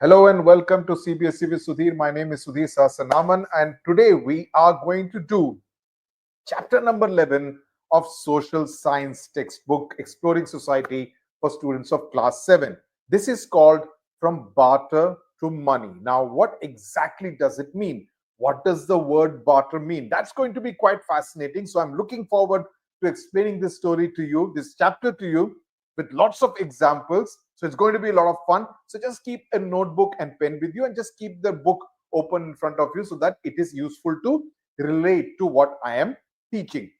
Hello and welcome to CBSE with Sudhir. My name is Sudhir Sasanaman, and today we are going to do chapter number 11 of Social Science textbook, Exploring Society for students of class 7. This is called From Barter to Money. Now, what exactly does it mean? What does the word barter mean? That's going to be quite fascinating. So, I'm looking forward to explaining this story to you, this chapter to you, with lots of examples. So it's going to be a lot of fun. So just keep a notebook and pen with you and just keep the book open in front of you so that it is useful to relate to what I am teaching.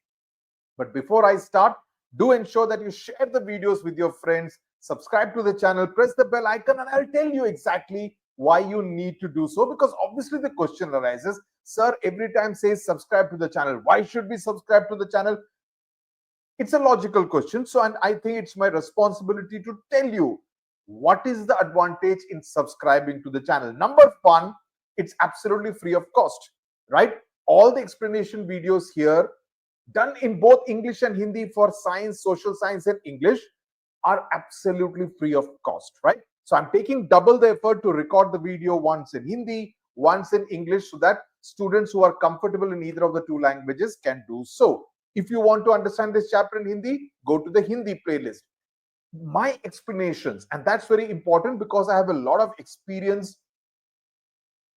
But before I start, do ensure that you share the videos with your friends, subscribe to the channel, press the bell icon, and I'll tell you exactly why you need to do so. Because obviously the question arises, sir, every time says subscribe to the channel. Why should we subscribe to the channel? It's a logical question. So, and I think it's my responsibility to tell you what is the advantage in subscribing to the channel. Number one, it's absolutely free of cost, right? All the explanation videos here, done in both English and Hindi for science, social science, and English, are absolutely free of cost, right? So I'm taking double the effort to record the video once in Hindi, once in English, so that students who are comfortable in either of the two languages can do so. If you want to understand this chapter in Hindi, go to the Hindi playlist. My explanations, and that's very important because I have a lot of experience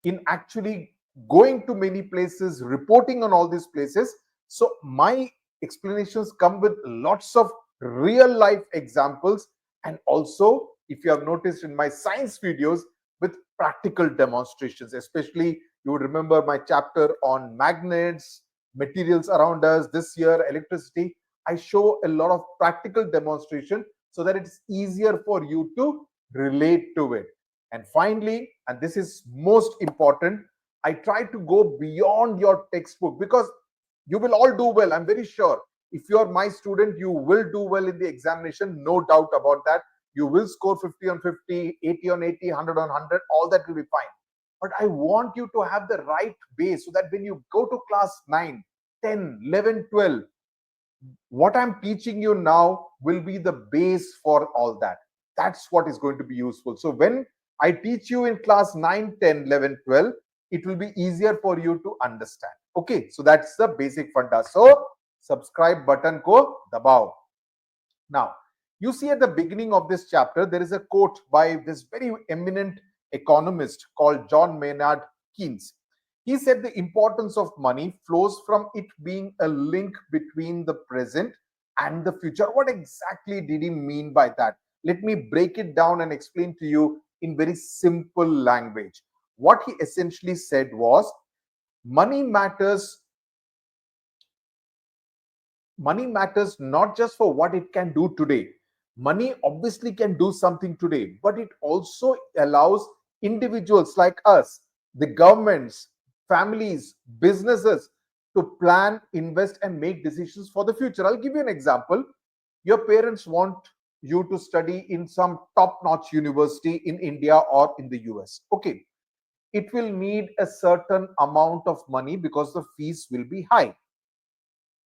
in actually going to many places, reporting on all these places. So my explanations come with lots of real life examples, and also, if you have noticed in my science videos, with practical demonstrations. Especially, you would remember my chapter on magnets, materials around us. This year, electricity. I show a lot of practical demonstration so that it's easier for you to relate to it. And finally, and this is most important, I try to go beyond your textbook, because you will all do well. I'm very sure. If you are my student, you will do well in the examination. No doubt about that. You will score 50 on 50, 80 on 80, 100 on 100. All that will be fine. But I want you to have the right base so that when you go to class 9, 10, 11, 12, what I'm teaching you now will be the base for all that. That's what is going to be useful. So when I teach you in class 9, 10, 11, 12, it will be easier for you to understand. Okay, so that's the basic funda. So subscribe button ko dabao. Now, you see at the beginning of this chapter, there is a quote by this very eminent economist called John Maynard Keynes. He said the importance of money flows from it being a link between the present and the future. What exactly did he mean by that? Let me break it down and explain to you in very simple language. What he essentially said was, money matters not just for what it can do today. Money obviously can do something today, but it also allows individuals like us, the governments, families, businesses, to plan, invest, and make decisions for the future. I'll give you an example. Your parents want you to study in some top notch university in India or in the US. Okay, it will need a certain amount of money because the fees will be high.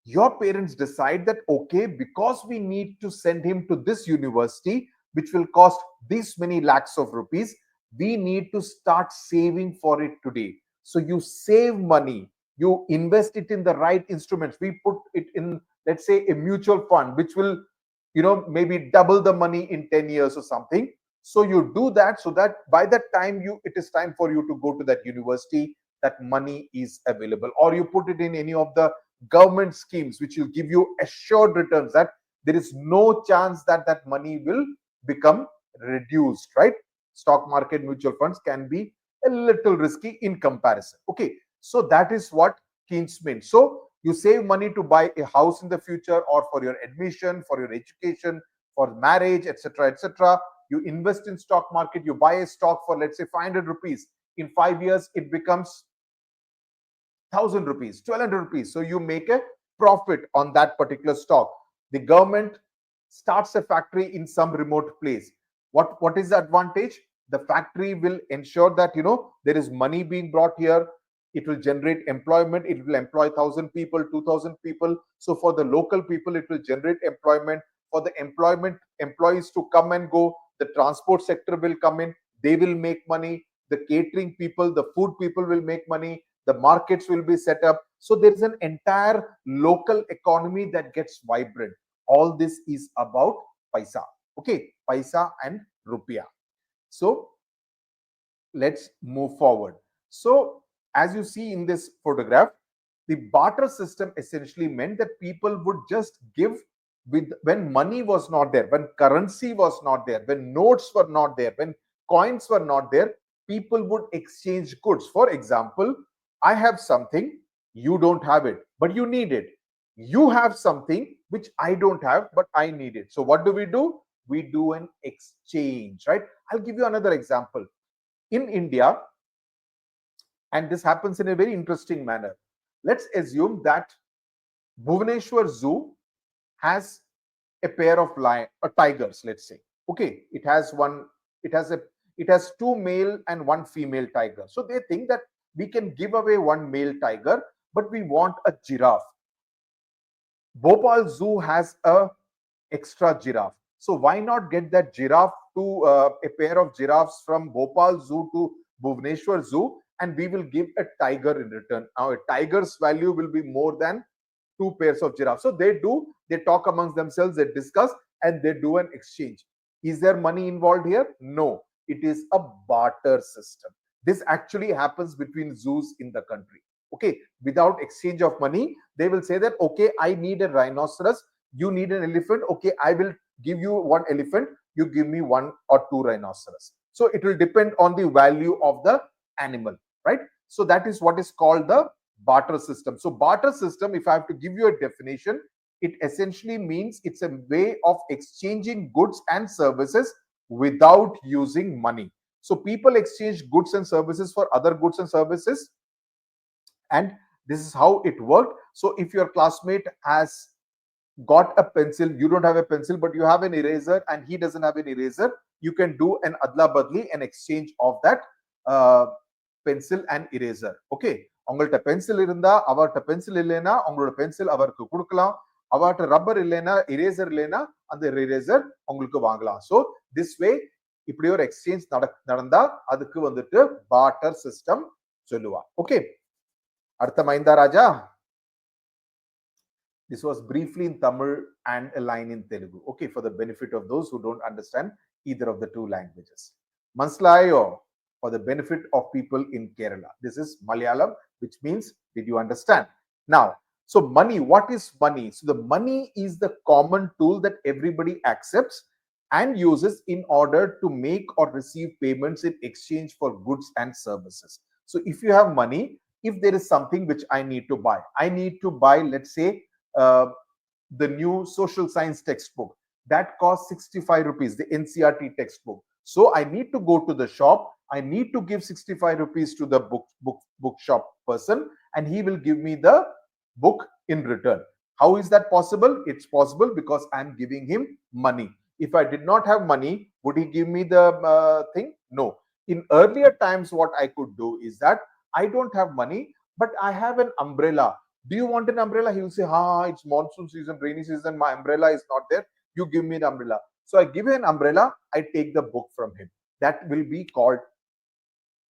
Your parents decide that, okay, because we need to send him to this university, which will cost this many lakhs of rupees, we need to start saving for it today. So you save money, you invest it in the right instruments. We put it in, let's say, a mutual fund, which will, maybe double the money in 10 years or something. So you do that so that by that time it is time for you to go to that university, that money is available. Or you put it in any of the government schemes which will give you assured returns, that there is no chance that that money will become reduced, right? Stock market, mutual funds can be a little risky in comparison. Okay, so that is what Keynes meant. So you save money to buy a house in the future, or for your admission, for your education, for marriage, etc., etc. You invest in stock market, you buy a stock for, let's say, 500 rupees. In 5 years it becomes 1,000 rupees, 1,200 rupees. So you make a profit on that particular stock. The government starts a factory in some remote place. What is the advantage? The factory will ensure that there is money being brought here. It will generate employment. It will employ 1,000 people, 2,000 people. So for the local people, it will generate employment. For the employees to come and go, the transport sector will come in. they will make money. The catering people, the food people will make money. The markets will be set up. So there is an entire local economy that gets vibrant. All this is about paisa. Okay, paisa and rupiah. So let's move forward. So as you see in this photograph, the barter system essentially meant that people would just give with when money was not there, when currency was not there, when notes were not there, when coins were not there, people would exchange goods. For example, I have something, you don't have it, but you need it. You have something which I don't have, but I need it. So what do? We do an exchange, right? I'll give you another example. In India, and this happens in a very interesting manner. Let's assume that Bhubaneswar Zoo has a pair of tigers, let's say. Okay, it has two male and one female tiger. So they think that we can give away one male tiger, but we want a giraffe. Bhopal Zoo has a extra giraffe. So why not get that giraffe to a pair of giraffes from Bhopal Zoo to Bhubaneswar Zoo, and we will give a tiger in return. Now a tiger's value will be more than two pairs of giraffes. So they talk amongst themselves, they discuss, and they do an exchange. Is there money involved here? No, it is a barter system. This actually happens between zoos in the country. Okay, without exchange of money, they will say that, okay, I need a rhinoceros, you need an elephant, okay, I will give you one elephant, you give me one or two rhinoceros. So it will depend on the value of the animal, right? So that is what is called the barter system. So barter system, if I have to give you a definition, it essentially means it's a way of exchanging goods and services without using money. So people exchange goods and services for other goods and services, and this is how it worked. So if your classmate has got a pencil, you don't have a pencil, but you have an eraser, and he doesn't have an eraser, you can do an adla badli, an exchange of that pencil and eraser. Okay, உங்கள்ட்ட pencil இருந்தா அவர்கிட்ட pencil இல்லைன்னா உங்களோட pencil அவருக்கு கொடுக்கலாம், அவர்கிட்ட rubber இல்லைன்னா eraser இல்லைன்னா அந்த இரேசர் உங்களுக்கு வாங்கலாம். ஸோ திஸ் வே இப்படி ஒரு எக்ஸ்சேஞ்ச் நடந்தா அதுக்கு வந்துட்டு பார்ட்டர் சிஸ்டம் சொல்லுவா. ஓகே, அர்த்தமைந்தா ராஜா? This was briefly in Tamil and a line in Telugu. Okay, for the benefit of those who don't understand either of the two languages. Manslayo, for the benefit of people in Kerala. This is Malayalam, which means, did you understand? Now, so money, what is money? So the money is the common tool that everybody accepts and uses in order to make or receive payments in exchange for goods and services. So if you have money, if there is something which I need to buy, let's say, the new social science textbook that costs 65 rupees, the NCERT textbook. So I need to go to the shop, I need to give 65 rupees to the bookshop person, and he will give me the book in return. How is that possible? It's possible because I'm giving him money. If I did not have money, would he give me the thing? No. In earlier times, what I could do is that I don't have money, but I have an umbrella. Do you want an umbrella? He will say, it's monsoon season, rainy season, my umbrella is not there, you give me an umbrella. So I give you an umbrella, I take the book from him. That will be called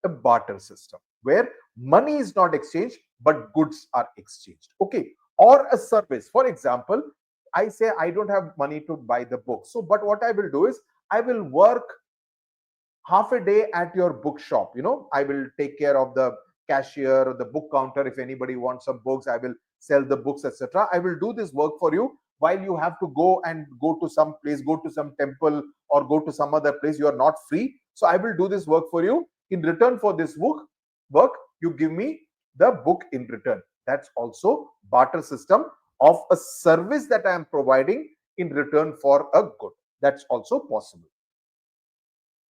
a barter system, where money is not exchanged, but goods are exchanged. Okay, or a service. For example, I say I don't have money to buy the book, so but what I will do is I will work half a day at your bookshop. I will take care of the cashier or the book counter. If anybody wants some books, I will sell the books, etc. I will do this work for you, while you have to go to some place, go to some temple, or go to some other place. You are not free, so I will do this work for you. In return for this work, you give me the book in return. That's also barter system of a service that I am providing in return for a good. That's also possible.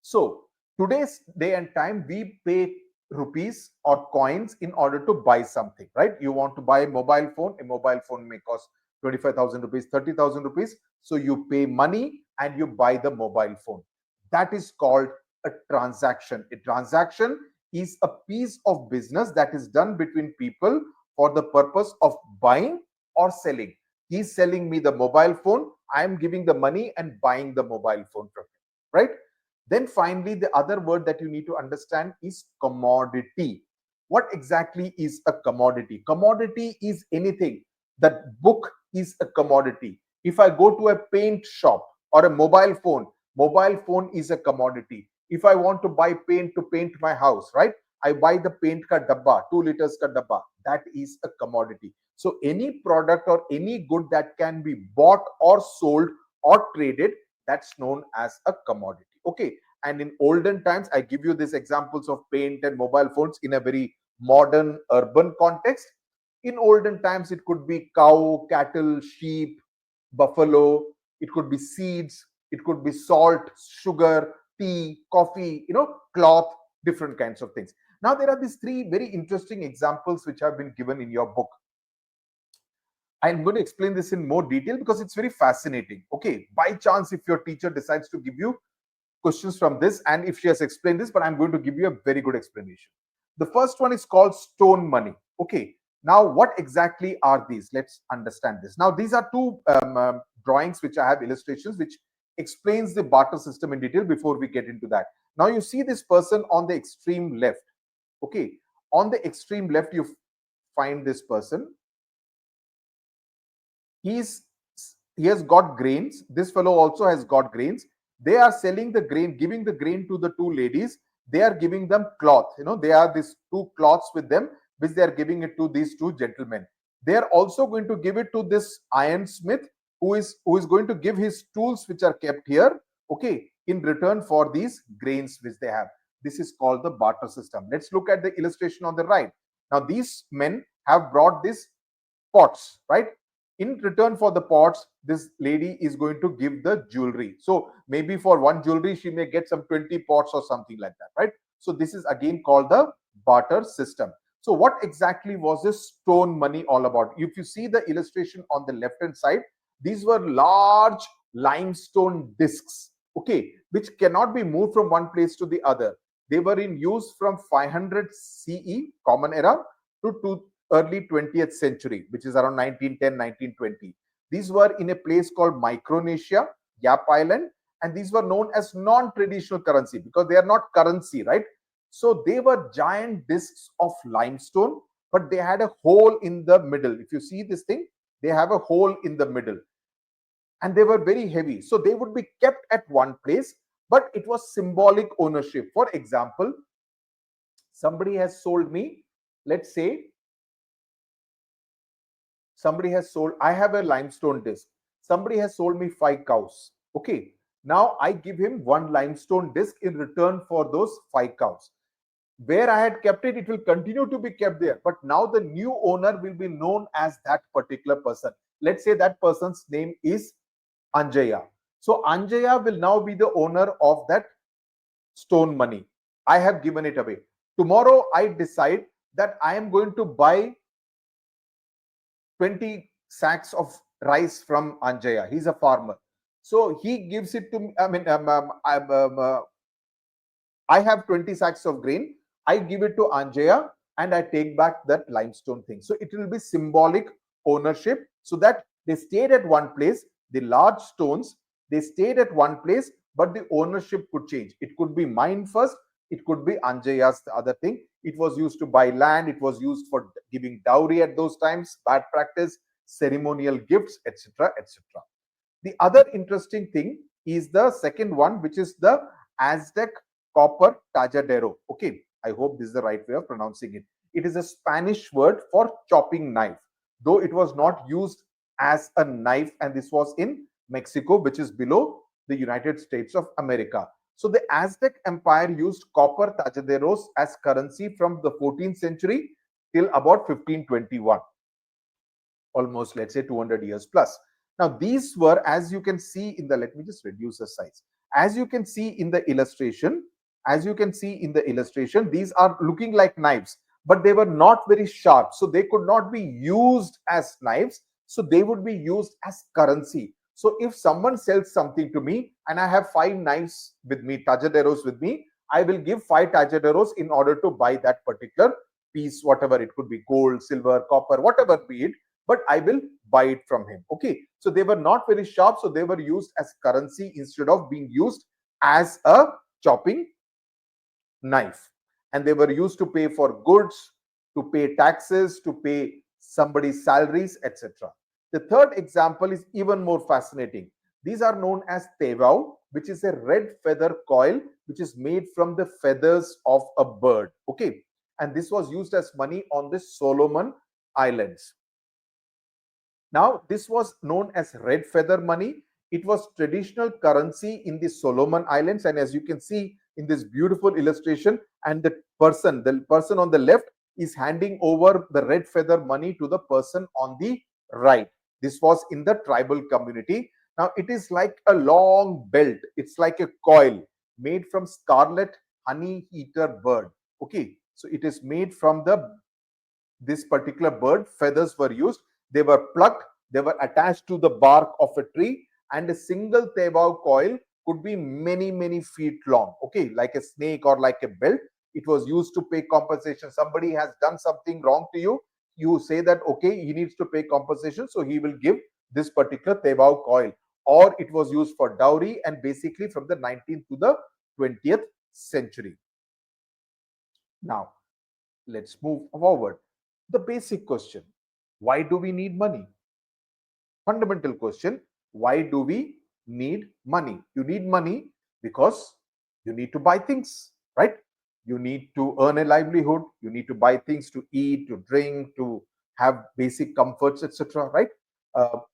So today's day and time, we pay rupees or coins in order to buy something, right? You want to buy a mobile phone may cost 25,000 rupees, 30,000 rupees. So you pay money and you buy the mobile phone. That is called a transaction. A transaction is a piece of business that is done between people for the purpose of buying or selling. He's selling me the mobile phone, I am giving the money and buying the mobile phone from him, right? Then finally, the other word that you need to understand is commodity. What exactly is a commodity? Commodity is anything. That book is a commodity. If I go to a paint shop or a mobile phone is a commodity. If I want to buy paint to paint my house, right? I buy the paint ka dabba, 2 liters ka dabba. That is a commodity. So any product or any good that can be bought or sold or traded, that's known as a commodity. Okay. And in olden times, I give you these examples of paint and mobile phones in a very modern urban context. In olden times, it could be cow, cattle, sheep, buffalo, it could be seeds, it could be salt, sugar, tea, coffee, cloth, different kinds of things. Now, there are these three very interesting examples which have been given in your book. I'm going to explain this in more detail because it's very fascinating. Okay, by chance, if your teacher decides to give you questions from this, and if she has explained this, but I'm going to give you a very good explanation. The first one is called stone money. Okay, now what exactly are these? Let's understand this. Now, these are two drawings which I have illustrations which explains the barter system in detail before we get into that. Now, you see this person on the extreme left. Okay, on the extreme left, you find this person. He has got grains. This fellow also has got grains. They are selling the grain, giving the grain to the two ladies. They are giving them cloth. They are these two cloths with them, which they are giving it to these two gentlemen. They are also going to give it to this ironsmith, who is going to give his tools, which are kept here, okay, in return for these grains which they have. This is called the barter system. Let's look at the illustration on the right. Now, these men have brought these pots, right? In return for the pots, this lady is going to give the jewelry. So maybe for one jewelry, she may get some 20 pots or something like that, right? So this is again called the barter system. So what exactly was this stone money all about? If you see the illustration on the left hand side, these were large limestone discs, okay, which cannot be moved from one place to the other. They were in use from 500 CE, Common Era, to early 20th century, which is around 1910, 1920. These were in a place called Micronesia, Yap Island, and these were known as non-traditional currency because they are not currency, right? So they were giant discs of limestone, but they had a hole in the middle. If you see this thing, they have a hole in the middle. And they were very heavy. So they would be kept at one place, but it was symbolic ownership. For example, somebody has sold me, let's say, I have a limestone disc. Somebody has sold me 5 cows. Okay. Now I give him one limestone disc in return for those 5 cows. Where I had kept it, it will continue to be kept there. But now the new owner will be known as that particular person. Let's say that person's name is Anjaya. So Anjaya will now be the owner of that stone money. I have given it away. Tomorrow I decide that I am going to buy 20 sacks of rice from Anjaya. He's a farmer. So he gives it to me. I have 20 sacks of grain. I give it to Anjaya and I take back that limestone thing. So it will be symbolic ownership so that they stayed at one place. The large stones, they stayed at one place, but the ownership could change. It could be mine first. It could be Anjaya's the other thing. It was used to buy land. It was used for giving dowry at those times, bad practice, ceremonial gifts, etc., etc. The other interesting thing is the second one, which is the Aztec copper tajadero. Okay, I hope this is the right way of pronouncing it. It is a Spanish word for chopping knife, though it was not used as a knife, and this was in Mexico, which is below the United States of America. So the Aztec Empire used copper tajaderos as currency from the 14th century till about 1521, almost, let's say, 200 years plus. Now these were, as you can see in the, let me just reduce the size. As you can see in the illustration, these are looking like knives, but they were not very sharp, so they could not be used as knives. So they would be used as currency. So if someone sells something to me and I have 5 knives with me, tajaderos with me, I will give 5 tajaderos in order to buy that particular piece, whatever it could be, gold, silver, copper, whatever be it, but I will buy it from him. Okay. So they were not very sharp, so they were used as currency instead of being used as a chopping knife, and they were used to pay for goods, to pay taxes, to pay somebody's salaries, etc. The third example is even more fascinating. These are known as tevao, which is a red feather coil which is made from the feathers of a bird. Okay, and this was used as money on the Solomon Islands. Now, this was known as red feather money. It was traditional currency in the Solomon Islands, and as you can see in this beautiful illustration, and the person on the left is handing over the red feather money to the person on the right. This was in the tribal community. Now, it is like a long belt. It's like a coil made from scarlet honey eater bird. Okay, so it is made from this particular bird. Feathers were used. They were plucked. They were attached to the bark of a tree, and a single tevao coil could be many feet long. Okay, like a snake or like a belt. It was used to pay compensation. Somebody has done something wrong to you. You say that okay, he needs to pay compensation, so he will give this particular tevao coil. Or it was used for dowry, and basically from the 19th to the 20th century. Now, let's move forward. The basic question: why do we need money? Fundamental question: why do we need money? You need money because you need to buy things, right? You need to earn a livelihood. You need to buy things to eat, to drink, to have basic comforts, etc., right?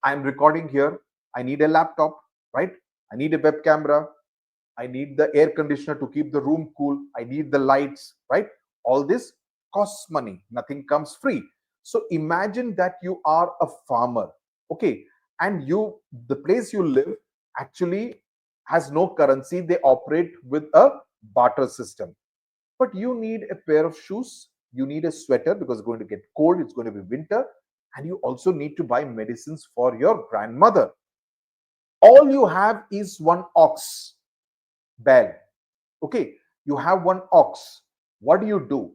I'm recording here. I need a laptop, right? I need a web camera. I need the air conditioner to keep the room cool. I need the lights, right? All this costs money. Nothing comes free. So imagine that you are a farmer, okay, and the place you live actually has no currency. They operate with a barter system. But you need a pair of shoes. You need a sweater because it's going to get cold. It's going to be winter. And you also need to buy medicines for your grandmother. All you have is one ox, bell. Okay, you have one ox. What do?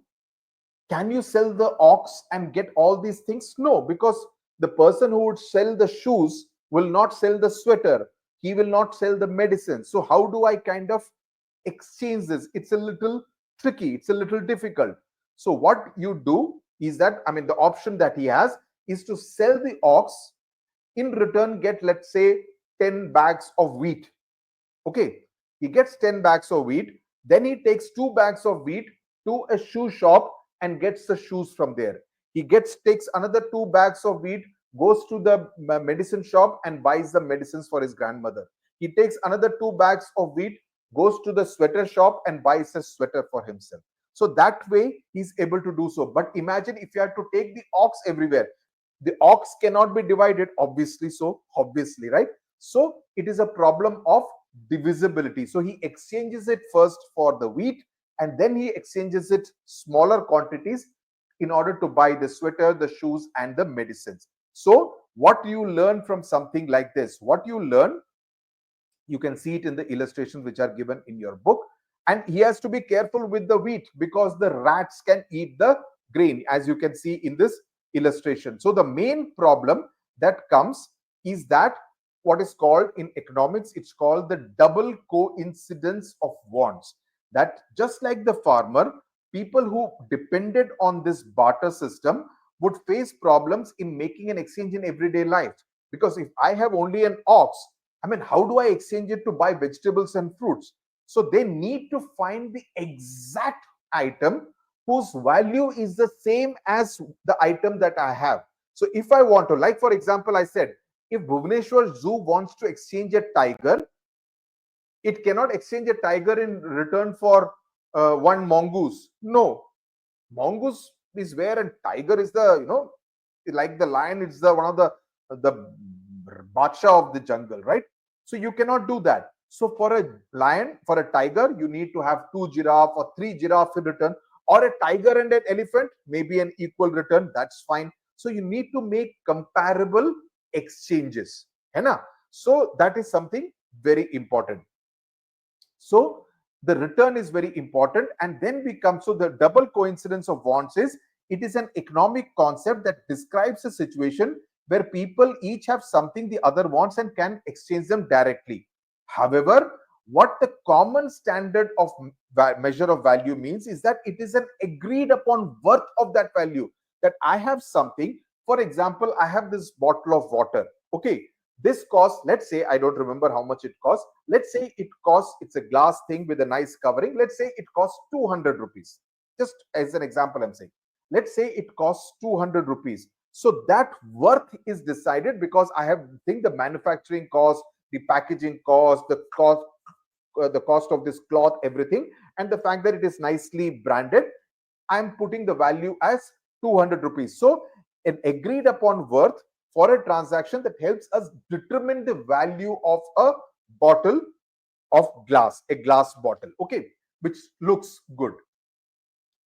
Can you sell the ox and get all these things? No, because the person who would sell the shoes will not sell the sweater. He will not sell the medicine. So how do I kind of exchange this? It's a little tricky. It's a little difficult. So what you do is that, I mean, the option that he has is to sell the ox, in return get, let's say, 10 bags of wheat. Okay, he gets 10 bags of wheat. Then he takes 2 bags of wheat to a shoe shop and gets the shoes from there. He takes another 2 bags of wheat, goes to the medicine shop and buys the medicines for his grandmother. He takes another 2 bags of wheat, goes to the sweater shop and buys a sweater for himself. So that way he's able to do so. But imagine if you had to take the ox everywhere. The ox cannot be divided, obviously, right? So it is a problem of divisibility. So he exchanges it first for the wheat, and then he exchanges it smaller quantities in order to buy the sweater, the shoes, and the medicines. So what you learn from something like this? What you learn, you can see it in the illustrations which are given in your book. And he has to be careful with the wheat because the rats can eat the grain, as you can see in this illustration. So the main problem that comes is that what is called in economics, it's called the double coincidence of wants. That just like the farmer, people who depended on this barter system would face problems in making an exchange in everyday life. Because if I have only an ox, I mean, how do I exchange it to buy vegetables and fruits? So they need to find the exact item whose value is the same as the item that I have. So if I want to, like for example, I said, if Bhubaneswar Zoo wants to exchange a tiger, it cannot exchange a tiger in return for one mongoose. No, mongoose is where, and tiger is the, like the lion, it's the one of the badsha of the jungle, right? So you cannot do that. So for a lion, for a tiger, you need to have 2 giraffe or 3 giraffe in return, or a tiger and an elephant, maybe an equal return, that's fine. So you need to make comparable exchanges. So that is something very important. So the return is very important. And then we come, so the double coincidence of wants is, it is an economic concept that describes a situation where people each have something the other wants and can exchange them directly. However, What the common standard of measure of value means is that it is an agreed upon worth of that value. That I have something, for example, I have this bottle of water. Okay, this costs, let's say, I don't remember how much it costs. Let's say it costs, it's a glass thing with a nice covering. Let's say it costs 200 rupees. Just as an example, I'm saying, let's say it costs 200 rupees. So that worth is decided because I have think the manufacturing cost, the packaging cost, the cost of this cloth, everything, and the fact that it is nicely branded, I'm putting the value as 200 rupees. So an agreed upon worth for a transaction that helps us determine the value of a bottle of glass, a glass bottle, okay, which looks good.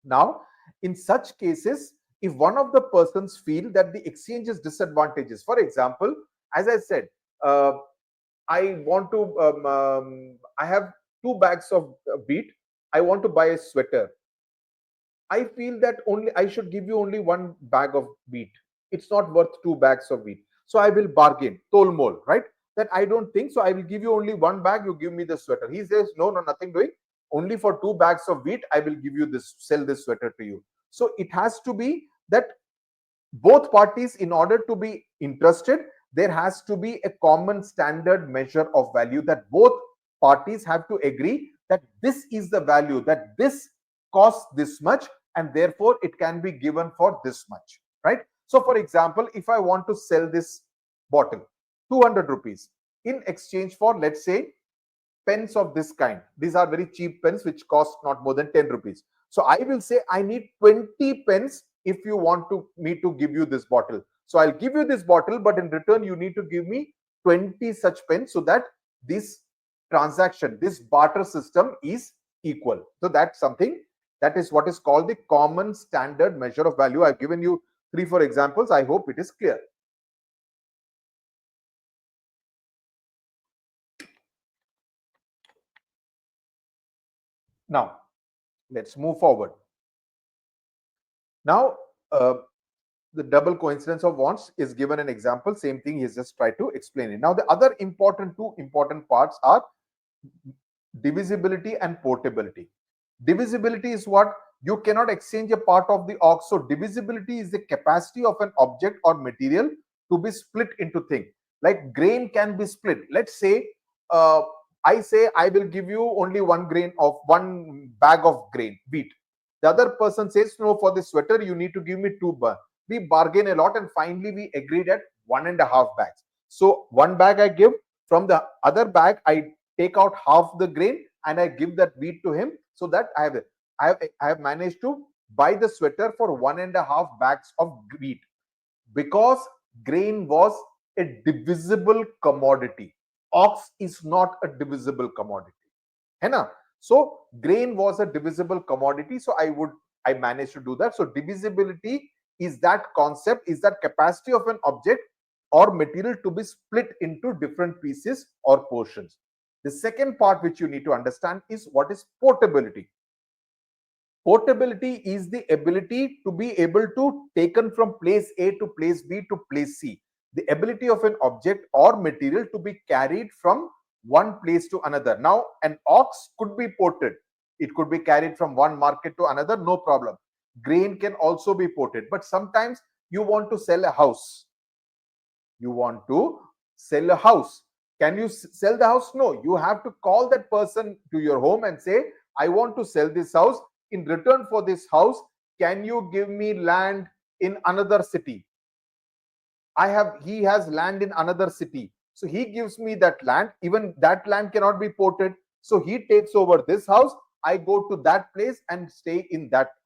Now, in such cases, if one of the persons feel that the exchange is disadvantageous, for example, as I said, I want to, I have 2 bags of wheat. I want to buy a sweater. I feel that only I should give you only 1 bag of wheat. It's not worth 2 bags of wheat. So I will bargain, tolmol, right? That I don't think so. I will give you only 1 bag. You give me the sweater. He says, no, no, nothing doing. Only for 2 bags of wheat, I will give you this, sell this sweater to you. So it has to be that both parties, in order to be interested, there has to be a common standard measure of value that both parties have to agree that this is the value, that this costs this much, and therefore it can be given for this much, right? So for example, if I want to sell this bottle 200 rupees in exchange for, let's say, pens of this kind, these are very cheap pens which cost not more than 10 rupees. So I will say I need 20 pens if you want to me to give you this bottle. So I'll give you this bottle, but in return you need to give me 20 such pens, so that this transaction, this barter system is equal. So that's something, that is what is called the common standard measure of value. I've given you 3-4 examples. I hope it is clear. Now let's move forward. Now the double coincidence of wants is given an example. Same thing, he's just tried to explain it. Now the other two important parts are divisibility and portability. Divisibility is what? You cannot exchange a part of the ox. So divisibility is the capacity of an object or material to be split into things. Like grain can be split. Let's say I say I will give you only 1 bag of grain, wheat. The other person says, no, for this sweater you need to give me 2 bags. We bargain a lot, and finally we agreed at 1.5 bags. So 1 bag I give, from the other bag I take out half the grain and I give that wheat to him, so that I have managed to buy the sweater for 1.5 bags of wheat, because grain was a divisible commodity. Ox is not a divisible commodity. है ना? So grain was a divisible commodity. So I managed to do that. So divisibility is that concept, is that capacity of an object or material to be split into different pieces or portions. The second part which you need to understand is what is portability. Portability is the ability to be able to taken from place A to place B to place C. The ability of an object or material to be carried from one place to another. Now, an ox could be ported. It could be carried from one market to another, no problem. Grain can also be ported. But sometimes you want to sell a house. You want to sell a house. Can you sell the house? No. You have to call that person to your home and say, I want to sell this house. In return for this house, can you give me land in another city? He has land in another city. So he gives me that land. Even that land cannot be ported. So he takes over this house. I go to that place and stay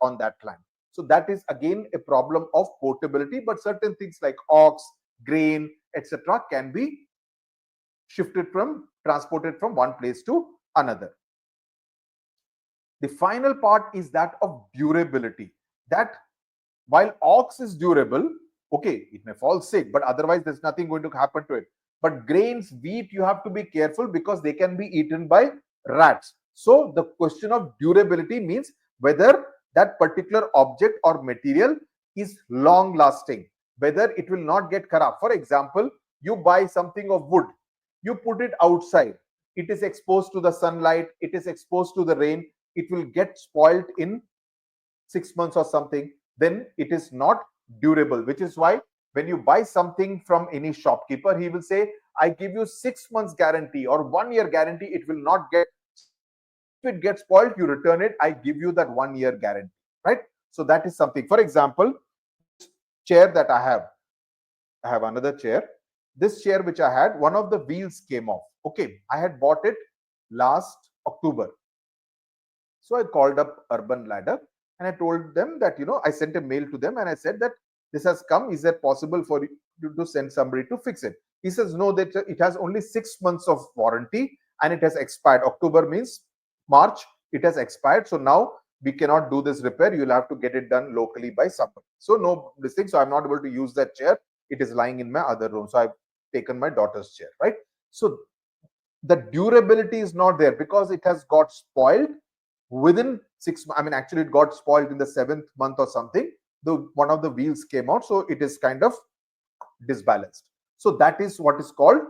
on that land. So that is again a problem of portability. But certain things like ox, grain, etc. can be transported from one place to another. The final part is that of durability. That while ox is durable, okay, it may fall sick, but otherwise there's nothing going to happen to it. But grains, wheat, you have to be careful because they can be eaten by rats. So the question of durability means whether that particular object or material is long lasting, whether it will not get corrupt. For example, you buy something of wood, you put it outside. it is exposed to the sunlight, it is exposed to the rain, it will get spoiled in 6 months or something, then it is not durable. Which is why when you buy something from any shopkeeper, he will say, I give you 6 months guarantee or 1 year guarantee, it will not get spoiled. If it gets spoiled, you return it, I give you that 1 year guarantee, right? So that is something. For example, this chair that I have another chair. This chair which I had, one of the wheels came off. Okay, I had bought it last October. So I called up Urban Ladder and I told them that, I sent a mail to them and I said that this has come. Is it possible for you to send somebody to fix it? He says, no, that it has only 6 months of warranty and it has expired. October means March, it has expired. So now we cannot do this repair. You'll have to get it done locally by somebody. So no, this thing. So I'm not able to use that chair. It is lying in my other room. So I've taken my daughter's chair, right? So the durability is not there because it has got spoiled within 6 months. I mean, actually it got spoiled in the 7th month or something. One of the wheels came out, so it is kind of disbalanced. So that is what is called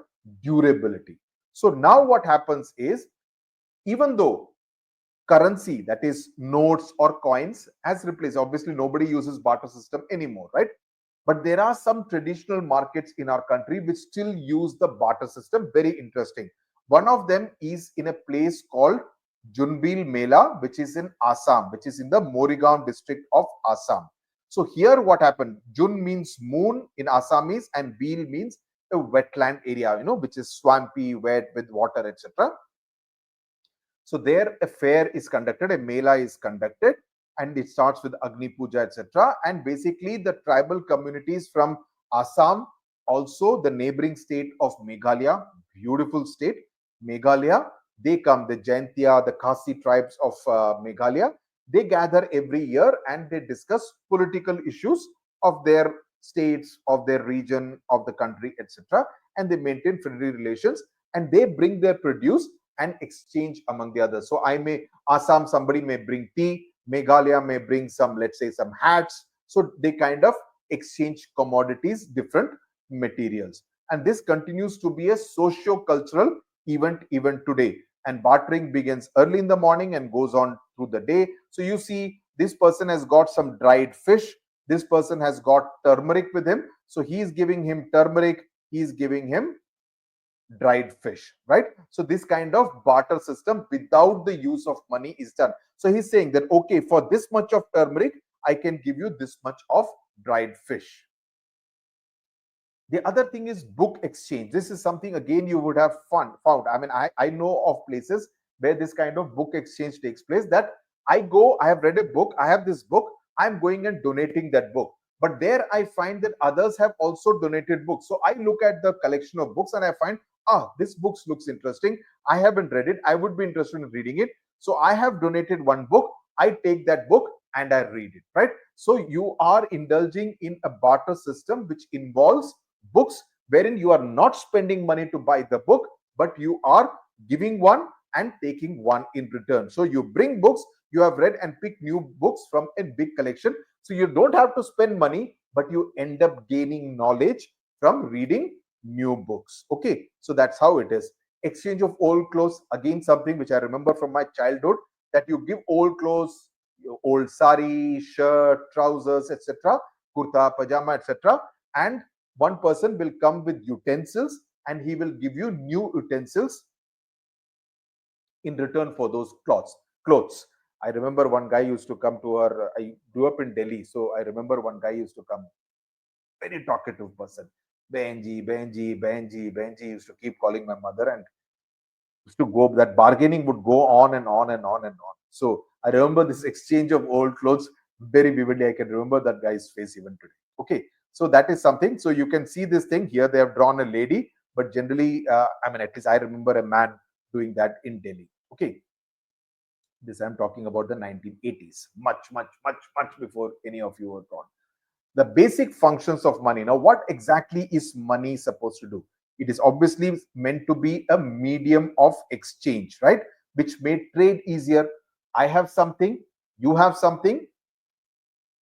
durability. So now what happens is, even though currency, that is notes or coins, has replaced, obviously nobody uses barter system anymore, right? But there are some traditional markets in our country which still use the barter system. Very interesting. One of them is in a place called Junbil Mela, which is in Assam, which is in the Morigaon district of Assam. So here what happened, Jun means moon in Assamese and Bil means a wetland area, which is swampy, wet with water, etc. So there a fair is conducted, a Mela is conducted, and it starts with Agni Puja, etc. And basically the tribal communities from Assam, also the neighboring state of Meghalaya, beautiful state, Meghalaya, they come, the Jaintia, the Khasi tribes of Meghalaya, they gather every year and they discuss political issues of their states, of their region, of the country, etc. And they maintain friendly relations and they bring their produce and exchange among the others. So Assam, somebody may bring tea, Meghalaya may bring some, let's say, some hats. So they kind of exchange commodities, different materials. And this continues to be a socio-cultural event even today. And bartering begins early in the morning and goes on through the day. So you see, this person has got some dried fish. This person has got turmeric with him. So he is giving him turmeric. He is giving him dried fish, right? So this kind of barter system without the use of money is done. So he's saying that, okay, for this much of turmeric, I can give you this much of dried fish. The other thing is book exchange. This is something, again, you would have found. I mean, I know of places where this kind of book exchange takes place, that I go, I have read a book, I have this book, I'm going and donating that book. But there I find that others have also donated books. So I look at the collection of books and I find, this book looks interesting. I haven't read it. I would be interested in reading it. So I have donated one book. I take that book and I read it, right? So you are indulging in a barter system which involves books, wherein you are not spending money to buy the book, but you are giving one and taking one in return. So you bring books you have read and pick new books from a big collection. So you don't have to spend money, but you end up gaining knowledge from reading new books. Okay, so that's how it is. Exchange of old clothes, again something which I remember from my childhood, that you give old clothes, old sari, shirt, trousers, etc., kurta, pajama, etc., and one person will come with utensils and he will give you new utensils in return for those clothes. I remember one guy used to come to our, I grew up in Delhi, so I remember one guy used to come, very talkative person. Benji, Benji, Benji, Benji, used to keep calling my mother and used to go, that bargaining would go on and on and on and on. So I remember this exchange of old clothes very vividly. I can remember that guy's face even today. Okay, so that is something. So you can see this thing here. They have drawn a lady, but generally, I mean, at least I remember a man doing that in Delhi. Okay, this I'm talking about the 1980s, much before any of you were born. The basic functions of money. Now, what exactly is money supposed to do? It is obviously meant to be a medium of exchange, right? Which made trade easier. I have something, you have something,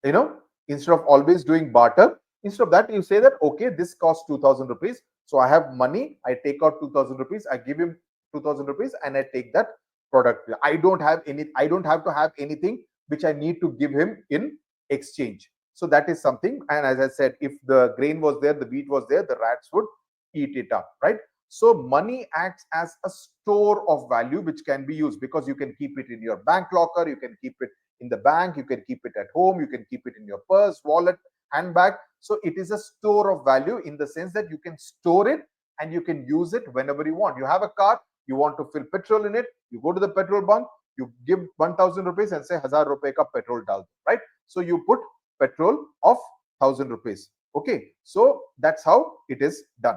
instead of always doing barter, instead of that, you say that, okay, this costs 2,000 rupees. So I have money, I take out 2,000 rupees, I give him 2000 rupees and I take that product. I don't have to have anything which I need to give him in exchange. So that is something. And as I said, if the grain was there, the wheat was there, the rats would eat it up, right? So money acts as a store of value which can be used, because you can keep it in your bank locker, you can keep it in the bank, you can keep it at home, you can keep it in your purse, wallet, handbag. So it is a store of value in the sense that you can store it and you can use it whenever you want. You have a car, you want to fill petrol in it, you go to the petrol bunk, you give 1000 rupees and say 1000 rupees ka petrol dal, right? So you put petrol of 1000 rupees. Okay, so that's how it is done.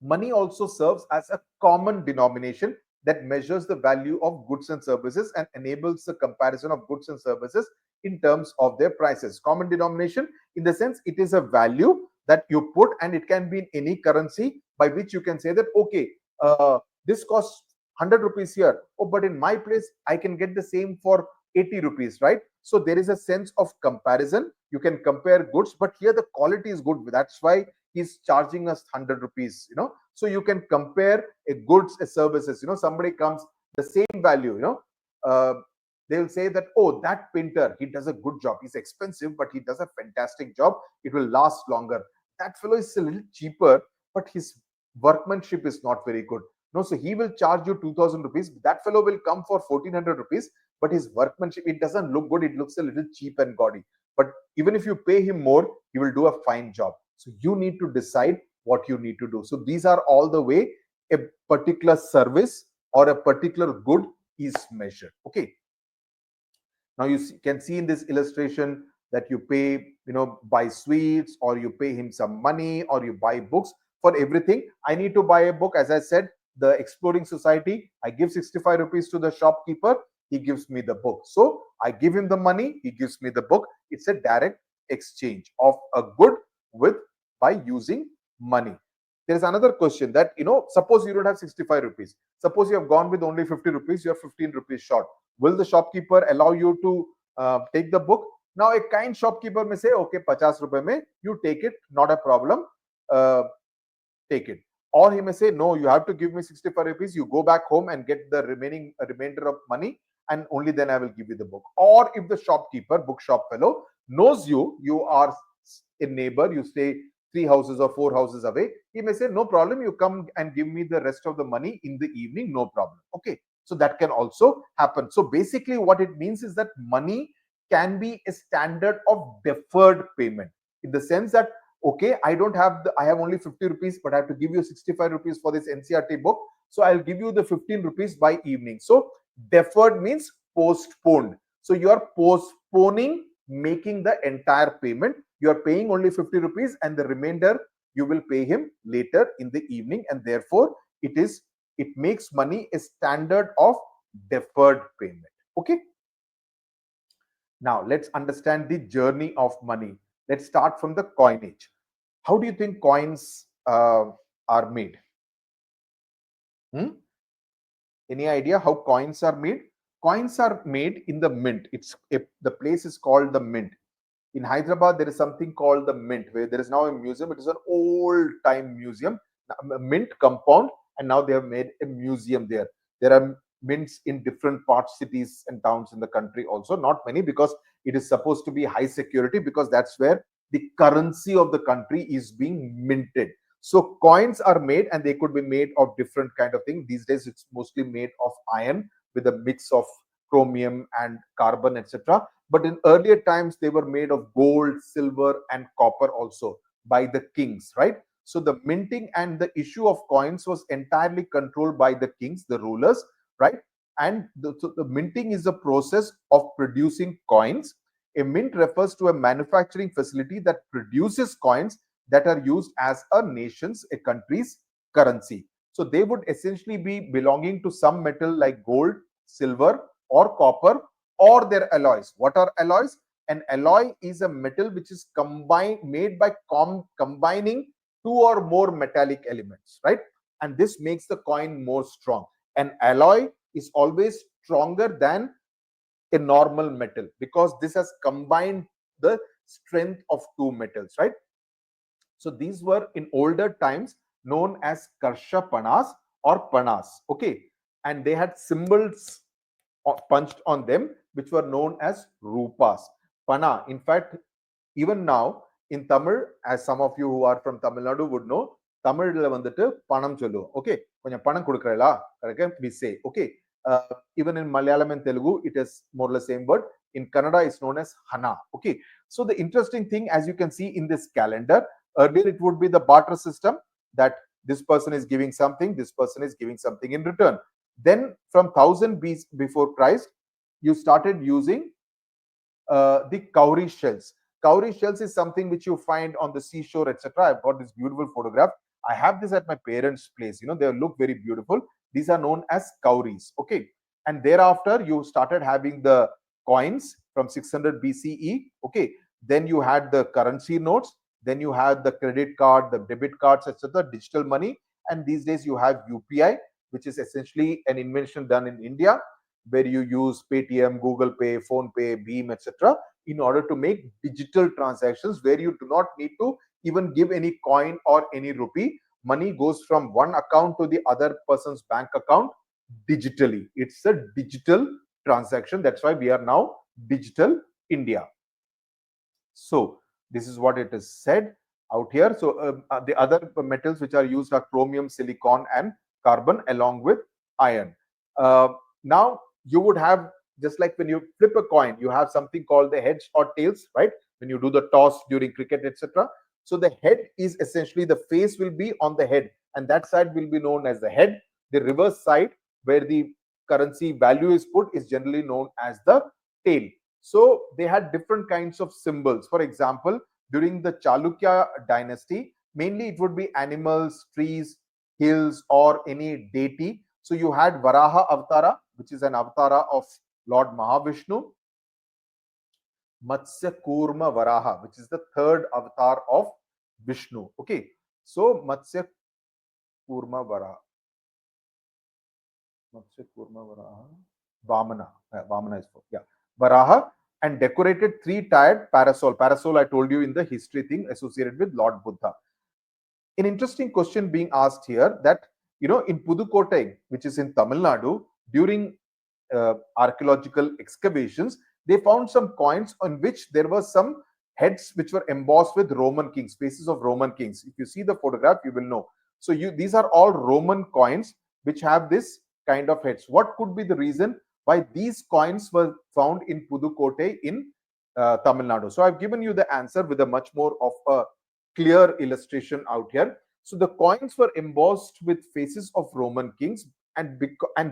Money also serves as a common denomination that measures the value of goods and services and enables the comparison of goods and services in terms of their prices. Common denomination in the sense it is a value that you put, and it can be in any currency, by which you can say that, okay, this costs 100 rupees here. Oh, but in my place, I can get the same for 80 rupees, right? So there is a sense of comparison. You can compare goods, but here the quality is good. That's why he's charging us 100 rupees, so you can compare a goods, a services. Somebody comes, the same value, they'll say that, oh, that painter, he does a good job, he's expensive, but he does a fantastic job, it will last longer. That fellow is a little cheaper, but his workmanship is not very good. No, so he will charge you 2000 rupees. That fellow will come for 1400 rupees, but his workmanship, it doesn't look good, it looks a little cheap and gaudy. But even if you pay him more, he will do a fine job. So you need to decide what you need to do. So these are all the way a particular service or a particular good is measured. Okay. Now you can see in this illustration that you pay, buy sweets, or you pay him some money, or you buy books. For everything, I need to buy a book. As I said, the Exploring Society, I give 65 rupees to the shopkeeper, he gives me the book. So I give him the money, he gives me the book. It's a direct exchange of a good by using money. There is another question that, suppose you don't have 65 rupees. Suppose you have gone with only 50 rupees, you are 15 rupees short. Will the shopkeeper allow you to take the book? Now, a kind shopkeeper may say, okay, 50 rupees mein, you take it, not a problem, take it. Or he may say, no, you have to give me 65 rupees, you go back home and get the remainder of money, and only then I will give you the book. Or if the shopkeeper, bookshop fellow, knows you are a neighbor, you stay 3 houses or 4 houses away, he may say, no problem, you come and give me the rest of the money in the evening, no problem. Okay, so that can also happen. So basically what it means is that money can be a standard of deferred payment, in the sense that, okay, I have only 50 rupees, but I have to give you 65 rupees for this NCERT book, so I'll give you the 15 rupees by evening. So deferred means postponed. So you are postponing making the entire payment. You are paying only 50 rupees and the remainder you will pay him later in the evening, and therefore it makes money a standard of deferred payment. Okay. Now let's understand the journey of money. Let's start from the coinage. How do you think coins are made? Any idea how coins are made? Coins are made in the mint. The place is called the mint. In Hyderabad, there is something called the mint, where there is now a museum. It is an old time museum, a mint compound, and now they have made a museum there. There are mints in different parts, cities and towns in the country also. Not many, because it is supposed to be high security, because that's where the currency of the country is being minted. So coins are made, and they could be made of different kind of thing. These days, it's mostly made of iron with a mix of chromium and carbon, etc. But in earlier times, they were made of gold, silver, and copper also by the kings, right? So the minting and the issue of coins was entirely controlled by the kings, the rulers, right? And so the minting is a process of producing coins. A mint refers to a manufacturing facility that produces coins that are used as a country's currency. So they would essentially be belonging to some metal like gold, silver, or copper, or their alloys. What are alloys? An alloy is a metal which is made by combining 2 or more metallic elements, right? And this makes the coin more strong. An alloy is always stronger than a normal metal, because this has combined the strength of 2 metals, right? So these were in older times known as karshapanas or panas. Okay, and they had symbols punched on them, which were known as rupas. Pana, in fact, even now in Tamil, as some of you who are from Tamil Nadu would know, தமிழ்ல வந்துட்டு பணம் சொல்லுவோம். Okay, கொஞ்சம் பணம் கொடுக்கறீங்களா? Correct? We say. Okay. Even in Malayalam and Telugu, it is more or less same word. In Kannada, it's known as hana. Okay. So the interesting thing, as you can see in this calendar, earlier it would be the barter system, that this person is giving something, this person is giving something in return. Then from 1000 before Christ, you started using the cowrie shells. Cowrie shells is something which you find on the seashore, etc. I've got this beautiful photograph. I have this at my parents' place. You know, they look very beautiful. These are known as cowries. Okay. And thereafter, you started having the coins from 600 BCE. Okay. Then you had the currency notes. Then you had the credit card, the debit cards, etc. Digital money. And these days you have UPI, which is essentially an invention done in India, where you use Paytm, Google Pay, Phone Pay, Beam, etc. in order to make digital transactions where you do not need to even give any coin or any rupee. Money goes from one account to the other person's bank account digitally. It's a digital transaction. That's why we are now digital India. So this is what it is said out here. So the other metals which are used are chromium, silicon, and carbon, along with iron. Now you would have, just like when you flip a coin, you have something called the heads or tails, right? When you do the toss during cricket, etc. So the head is essentially, the face will be on the head, and that side will be known as the head. The reverse side, where the currency value is put, is generally known as the tail. So they had different kinds of symbols. For example, during the Chalukya dynasty, mainly it would be animals, trees, hills, or any deity. So you had Varaha Avatara, which is an avatara of Lord Mahavishnu. Matsya Kurma Varaha, which is the third avatar of Vishnu. Okay, so Matsya Kurma Varaha. Matsya Kurma Varaha. Vamana. Vamana is for, yeah. Varaha, and decorated three-tiered parasol. Parasol, I told you in the history thing, associated with Lord Buddha. An interesting question being asked here, that, you know, in Pudukkottai, which is in Tamil Nadu, during archaeological excavations, they found some coins on which there were some heads which were embossed with Roman kings, faces of Roman kings. If you see the photograph, you will know. So these are all Roman coins which have this kind of heads. What could be the reason why these coins were found in Pudukkottai in Tamil Nadu? So I've given you the answer with a much more of a clear illustration out here. So the coins were embossed with faces of Roman kings, and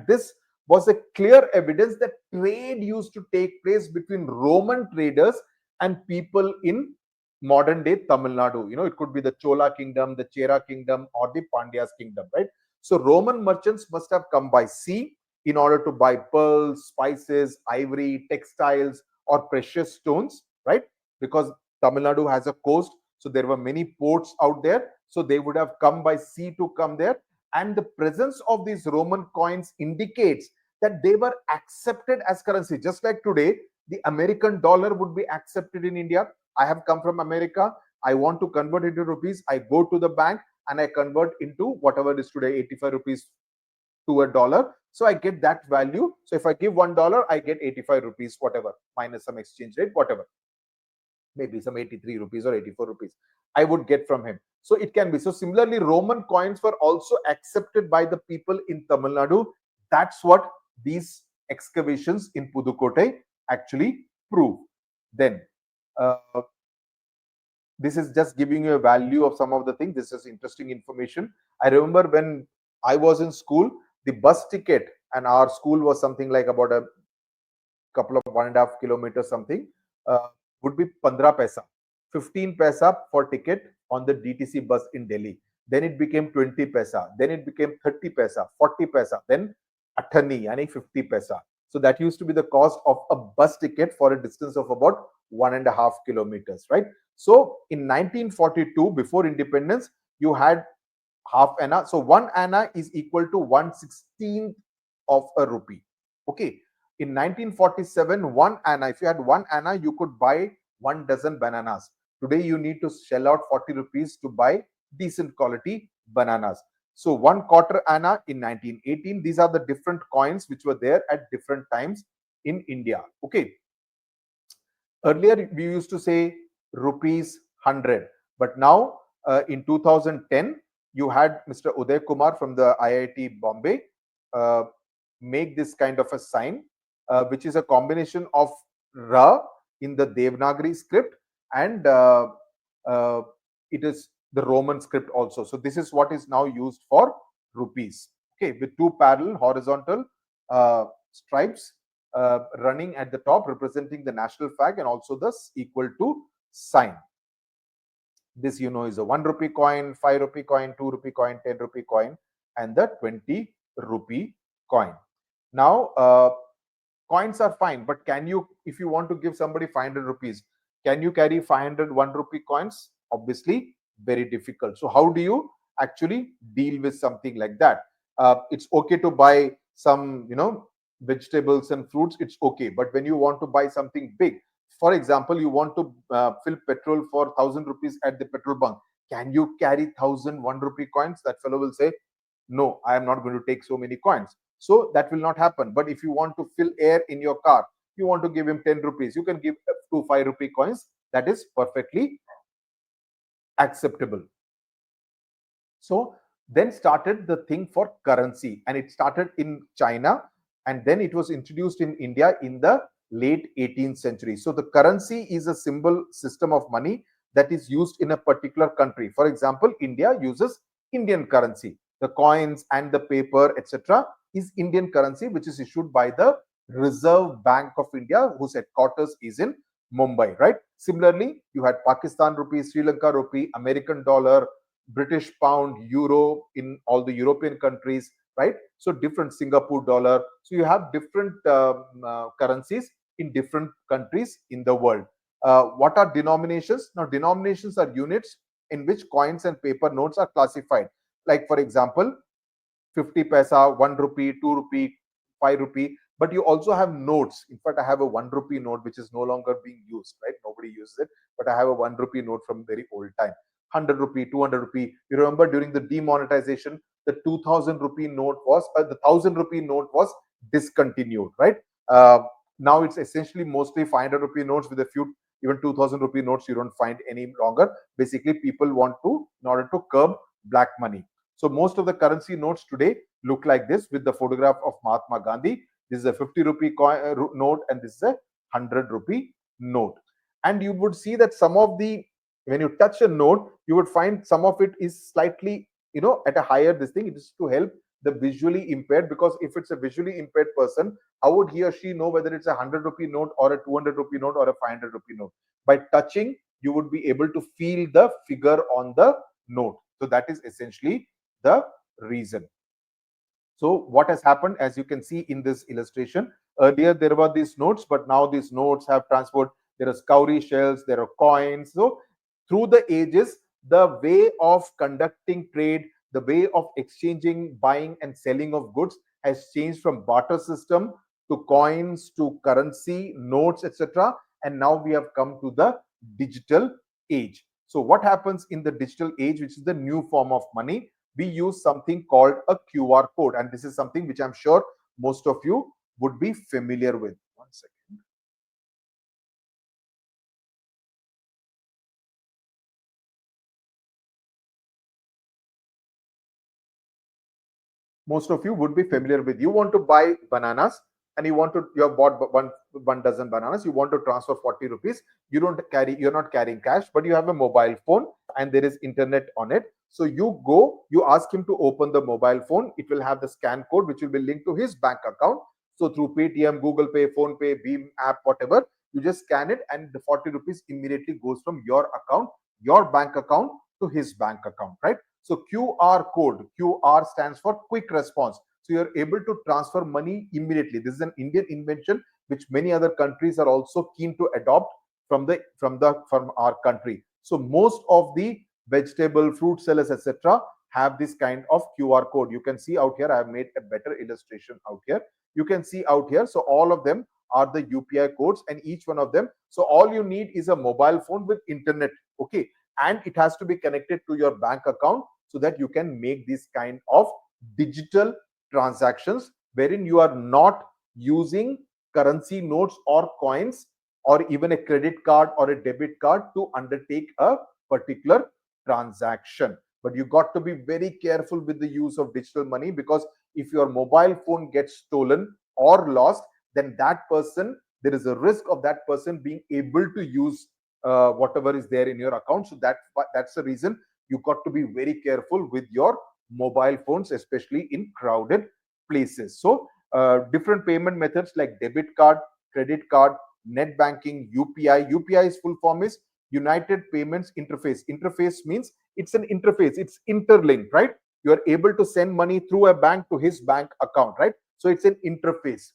this was a clear evidence that trade used to take place between Roman traders and people in modern day Tamil Nadu. You know, it could be the Chola kingdom, the Chera kingdom, or the Pandya's kingdom, right? So Roman merchants must have come by sea in order to buy pearls, spices, ivory, textiles, or precious stones, right? Because Tamil Nadu has a coast, so there were many ports out there. So they would have come by sea to come there. And the presence of these Roman coins indicates that they were accepted as currency. Just like today, the American dollar would be accepted in India. I have come from America. I want to convert into rupees. I go to the bank and I convert into whatever it is today, 85 rupees to a dollar. So I get that value. So if I give $1, I get 85 rupees, whatever, minus some exchange rate, whatever. Maybe some 83 rupees or 84 rupees I would get from him. So it can be. So similarly, Roman coins were also accepted by the people in Tamil Nadu. That's what these excavations in Pudukkottai actually prove. Then this is just giving you a value of some of the things. This is interesting information. I remember when I was in school, the bus ticket, and our school was something like about a couple of 1.5 kilometers something, would be 15 paisa. 15 paisa for ticket on the DTC bus in Delhi. Then it became 20 paisa. Then it became 30 paisa, 40 paisa. Then athani, yani 50 paisa. So that used to be the cost of a bus ticket for a distance of about 1.5 kilometers, right? So in 1942, before independence, you had half anna. So 1 anna is equal to 1/16th of a rupee. Okay. In 1947, 1 anna, if you had 1 anna, you could buy 1 dozen bananas. Today, you need to shell out 40 rupees to buy decent quality bananas. So 1 quarter anna in 1918. These are the different coins which were there at different times in India. Okay. Earlier we used to say rupees 100, but now in 2010 you had Mr. Uday Kumar from the IIT Bombay uh, make this kind of a sign, which is a combination of Ra in the Devanagari script and uh, it is the Roman script also. So this is what is now used for rupees. Okay, with two parallel horizontal stripes running at the top representing the national flag and also the equal to sign. This is a 1 rupee coin, 5 rupee coin, 2 rupee coin, 10 rupee coin, and the 20 rupee coin. Now, coins are fine, but can you, if you want to give somebody 500 rupees, can you carry 500 1 rupee coins? Obviously, very difficult. So, how do you actually deal with something like that? It's okay to buy some, vegetables and fruits, it's okay. But when you want to buy something big, for example, you want to fill petrol for 1,000 rupees at the petrol bunk, can you carry 1,000 1 rupee coins? That fellow will say, no, I am not going to take so many coins. So that will not happen. But if you want to fill air in your car, you want to give him 10 rupees, you can give 2 5 rupee coins. That is perfectly acceptable. So then started the thing for currency, and it started in China, and then it was introduced in India in the late 18th century. So the currency is a symbol system of money that is used in a particular country. For example, India uses Indian currency. The coins and the paper, etc., is Indian currency, which is issued by the Reserve Bank of India, whose headquarters is in Mumbai, right? Similarly, you had Pakistan rupee, Sri Lanka rupee, American dollar, British pound, euro in all the European countries, right? So different Singapore dollar. So you have different currencies in different countries in the world. What are denominations? Now, denominations are units in which coins and paper notes are classified. Like, for example, 50 paisa, 1 rupee, 2 rupee, 5 rupee. But you also have notes. In fact, I have a 1 rupee note which is no longer being used, right? Nobody uses it, but I have a 1 rupee note from very old time. 100 rupee, 200 rupee. You remember during the demonetization, the 2000 rupee note was, the 1000 rupee note was discontinued, right? Now it's essentially mostly 500 rupee notes with a few, even 2000 rupee notes you don't find any longer. Basically, people want to, in order to curb black money. So most of the currency notes today look like this with the photograph of Mahatma Gandhi. This is a 50 rupee note and this is a 100 rupee note. And you would see that some of the, when you touch a note, you would find some of it is slightly, at a higher this thing. It is to help the visually impaired, because if it's a visually impaired person, how would he or she know whether it's a 100 rupee note or a 200 rupee note or a 500 rupee note? By touching, you would be able to feel the figure on the note. So that is essentially the reason. So what has happened, as you can see in this illustration, earlier there were these notes, but now these notes have transferred. There are cowrie shells, there are coins. So through the ages, the way of conducting trade, the way of exchanging, buying and selling of goods has changed from barter system to coins to currency, notes, etc. And now we have come to the digital age. So what happens in the digital age, which is the new form of money? We use something called a QR code. And this is something which I'm sure most of you would be familiar with. One second. Most of you would be familiar with. You want to buy bananas and you have bought one dozen bananas. You want to transfer 40 rupees. You're not carrying cash, but you have a mobile phone and there is internet on it. So you ask him to open the mobile phone. It will have the scan code, which will be linked to his bank account. So through Paytm, Google Pay, Phone Pay, Beam app, whatever, you just scan it and the 40 rupees immediately goes from your account, your bank account, to his bank account, right? So QR code, QR stands for quick response. So you're able to transfer money immediately. This is an Indian invention which many other countries are also keen to adopt from our country. So most of the vegetable, fruit sellers, etc., have this kind of QR code. You can see out here, I have made a better illustration out here. You can see out here. So all of them are the UPI codes, and each one of them. So all you need is a mobile phone with internet. Okay. And it has to be connected to your bank account so that you can make these kind of digital transactions wherein you are not using currency notes or coins or even a credit card or a debit card to undertake a particular transaction. But you got to be very careful with the use of digital money, because if your mobile phone gets stolen or lost, then that person, there is a risk of that person being able to use whatever is there in your account. So that's the reason you got to be very careful with your mobile phones, especially in crowded places. So different payment methods like debit card, credit card, net banking, UPI. UPI's full form is United Payments Interface. Interface means it's an interface, it's interlinked, right? You are able to send money through a bank to his bank account, right? So it's an interface.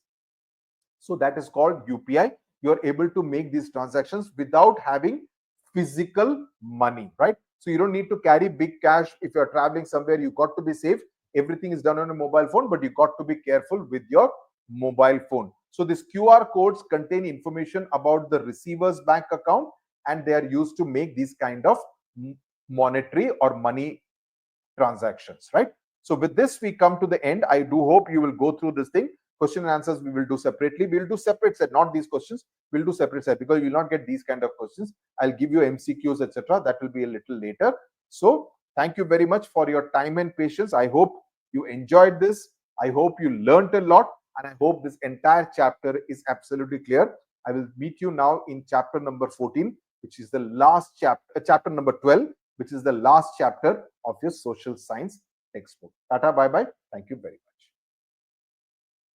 So that is called UPI. You are able to make these transactions without having physical money, right? So you don't need to carry big cash. If you're traveling somewhere, you got to be safe. Everything is done on a mobile phone, but you got to be careful with your mobile phone. So these QR codes contain information about the receiver's bank account, and they are used to make these kind of monetary or money transactions, right? So with this, we come to the end. I do hope you will go through this thing. Question and answers we will do separately. We will do separate set, not these questions. We'll do separate set because you will not get these kind of questions. I'll give you MCQs, etc. That will be a little later. So thank you very much for your time and patience. I hope you enjoyed this. I hope you learned a lot, and I hope this entire chapter is absolutely clear. I will meet you now in chapter number 14, which is the last chapter, chapter number 12, which is the last chapter of your social science textbook. Tata, bye bye. Thank you very much.